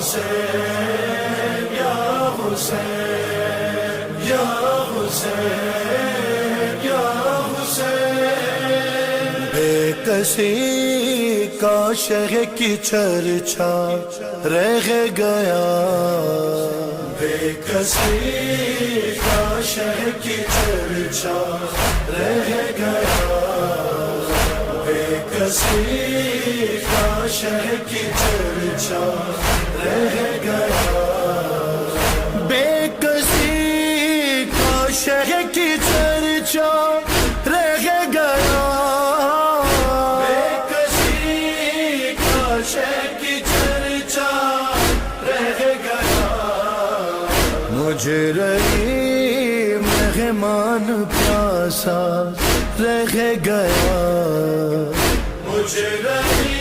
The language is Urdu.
حسین یا حسین یا حسین یا حسین، بے کسی کا شہ کی چرچا رہ گیا، بے کسی کا شہ کی چرچا رہ گیا، بے کسی کا شہ کی چرچا رہ گیا، بے کسی کا شہ کی چرچا رہ گیا، بے کسی کا شہ کی چرچا رہ گیا، مجھے رہی مہمان پیاسا رہ گیا، مجھے رہی